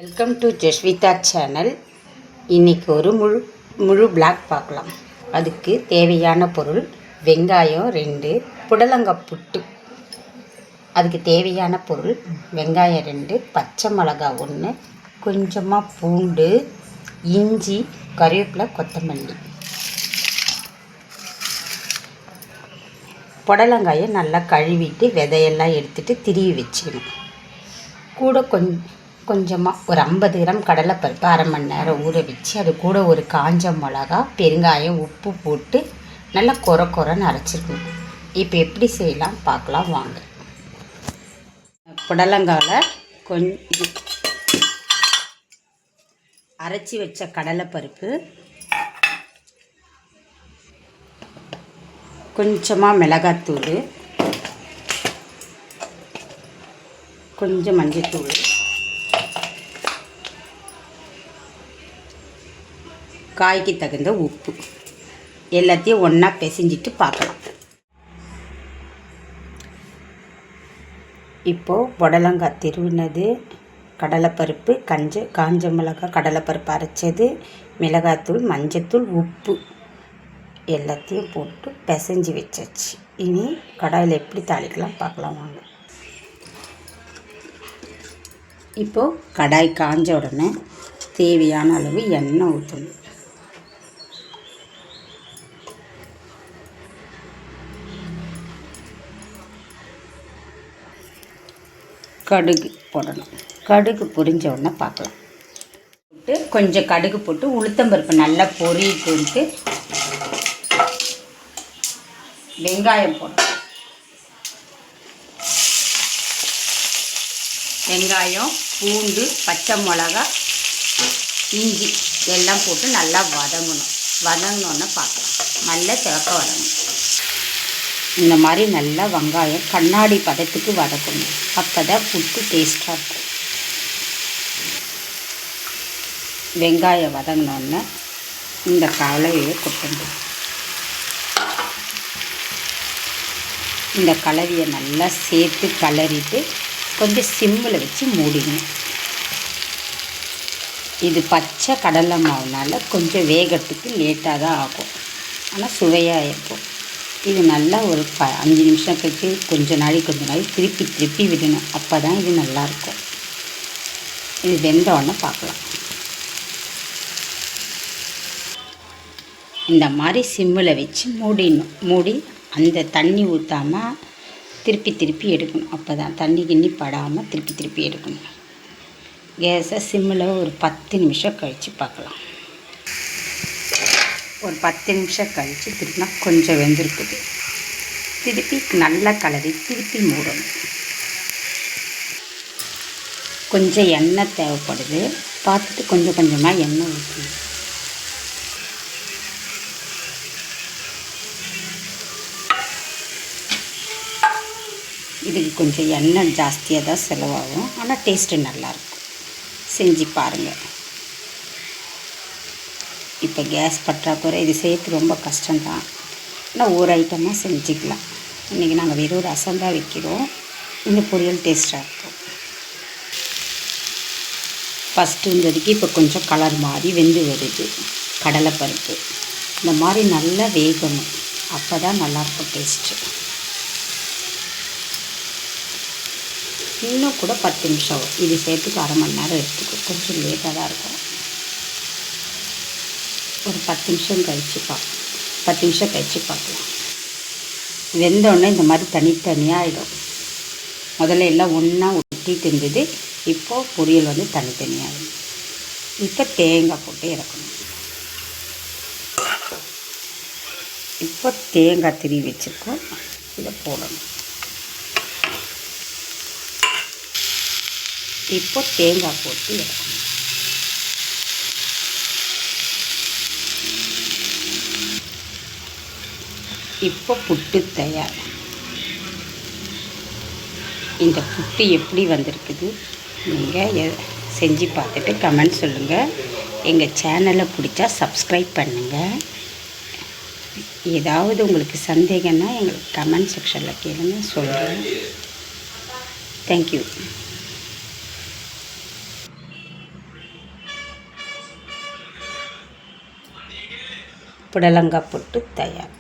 Welcome to Jasvitha channel. இன்றைக்கி ஒரு முழு பிளாக் பார்க்கலாம். அதுக்கு தேவையான பொருள் வெங்காயம் 2, புடலங்காய் புட்டு. அதுக்கு தேவையான பொருள் வெங்காயம் 2, பச்சை மிளகாய் 1, கொஞ்சமாக பூண்டு, இஞ்சி, கருவேப்பிலை, கொத்தமல்லி. புடலங்காயை நல்லா கழுவிட்டு விதையெல்லாம் எடுத்துகிட்டு திருவி வச்சுக்கணும். கூட கொஞ்சமாக ஒரு 50 கிராம் கடலைப்பருப்பு அரை மணி நேரம் ஊற வச்சு அது கூட ஒரு காஞ்ச மிளகா, பெருங்காயம், உப்பு போட்டு நல்லா கொரன்னு அரைச்சிருக்கணும். இப்போ எப்படி செய்யலாம் பார்க்கலாம் வாங்க. புடலங்காயில் கொஞ்சம் அரைச்சி வச்ச கடலைப்பருப்பு, கொஞ்சமாக மிளகாத்தூள், கொஞ்சம் மஞ்சத்தூள், காய்க்கு தகுந்த உப்பு எல்லாத்தையும் ஒன்றா பிசைஞ்சிட்டு பார்க்கலாம். இப்போது புடலங்காய் திருவினது, கடலைப்பருப்பு, காஞ்ச மிளகாய், கடலைப்பருப்பு அரைச்சது, மிளகாத்தூள், மஞ்சத்தூள், உப்பு எல்லாத்தையும் போட்டு பிசைஞ்சு வச்சாச்சு. இனி கடாயில் எப்படி தாளிக்கலாம் பார்க்கலாம் வாங்க. இப்போது கடாய் காஞ்ச உடனே தேவையான அளவு எண்ணெய் ஊற்றணும். கடுகு போடணும். கடுகு பொரிஞ்ச உடனே பார்க்கலாம். போட்டு கொஞ்சம் கடுகு போட்டு உளுத்தம்பருப்பு நல்லா பொரிட்டு வெங்காயம் போடணும். வெங்காயம், பூண்டு, பச்சை மிளகா, இஞ்சி எல்லாம் போட்டு நல்லா வதங்கினோன்னு பார்க்கலாம். நல்லா சிவக்க வதங்கணும். இந்த மாதிரி நல்லா வெங்காயம் கண்ணாடி பதத்துக்கு வதக்கணும். அப்போ தான் புட்டு டேஸ்ட்டாக இருக்கும். வெங்காயம் வதங்கினோடனே இந்த கலவையை கொட்டணும். இந்த கலவையை நல்லா சேர்த்து கலரிட்டு கொஞ்சம் சிம்மில் வச்சு மூடிக்கணும். இது பச்சை கடலை மாவுனால கொஞ்சம் வேகத்துக்கு லேட்டாக தான் ஆகும், ஆனால் சுவையாக இருக்கும். இது நல்லா ஒரு 5 நிமிஷம் கழிச்சு கொஞ்ச நாள் திருப்பி விடணும். அப்போ தான் இது நல்லாயிருக்கும். இது வெந்தோடனே பார்க்கலாம். இந்த மாதிரி சிம்மில் வச்சு மூடி அந்த தண்ணி ஊற்றாமல் திருப்பி எடுக்கணும். அப்போ தான் தண்ணி கிண்ணி படாமல் திருப்பி எடுக்கணும். கேஸை சிம்மில் ஒரு 10 நிமிஷம் கழித்து பார்க்கலாம். ஒரு 10 நிமிஷம் கழித்து திருப்பினா கொஞ்சம் வெந்திருக்குது. திருப்பி நல்லா கலரி திருப்பி மூடணும். கொஞ்சம் எண்ணெய் தேவைப்படுது, பார்த்துட்டு கொஞ்சமாக எண்ணெய் ஊற்றணும். இதுக்கு கொஞ்சம் எண்ணெய் ஜாஸ்தியாக தான் செலவாகும், ஆனால் டேஸ்ட்டு நல்லாயிருக்கும். செஞ்சு பாருங்கள். இப்போ கேஸ் பற்றாக்குறை, இது செய்யறது ரொம்ப கஷ்டம்தான். ஆனால் ஒரு ஐட்டமாக செஞ்சுக்கலாம். இன்றைக்கி நாங்கள் வெறும் ரசம் தான் வைக்கிறோம். இந்த பொரியல் டேஸ்ட்டாக இருக்கும். ஃபஸ்ட்டு இருந்ததுக்கு இப்போ கொஞ்சம் கலர் மாதிரி வெந்து வருது. கடலைப்பருப்பு இந்த மாதிரி நல்லா வேகணும். அப்போ தான் நல்லாயிருக்கும் டேஸ்ட்டு. இன்னும் கூட 10 நிமிஷம் ஆகும். இது சேர்த்துக்கு அரை மணி நேரம் எடுத்துக்கும். கொஞ்சம் லேட்டாக தான் இருக்கும். ஒரு 10 நிமிஷம் கழித்து 10 நிமிஷம் கழித்து பார்க்கலாம். வெந்தோடனே இந்த மாதிரி தனித்தனியாக ஆகிடும். முதல்ல எல்லாம் ஒன்றா ஒட்டிட்டு இருந்தது. இப்போது பொரியல் வந்து தனித்தனியாகிடும். இப்போ தேங்காய் போட்டு இறக்கணும். இப்போ தேங்காய் திருவி வச்சுருக்கோம், இதை போடணும். இப்போ தேங்காய் போட்டு இறக்கணும். இப்போ புட்டு தயார். இந்த புட்டு எப்படி வந்திருக்குது நீங்கள் செஞ்சு பார்த்துட்டு கமெண்ட் சொல்லுங்கள். எங்கள் சேனலை பிடிச்சா சப்ஸ்கிரைப் பண்ணுங்கள். ஏதாவது உங்களுக்கு சந்தேகம்னா எங்களுக்கு கமெண்ட் செக்ஷனில் கேளுங்க, சொல்கிறேன். தேங்க்யூ. புடலங்காய் போட்டு தயார்.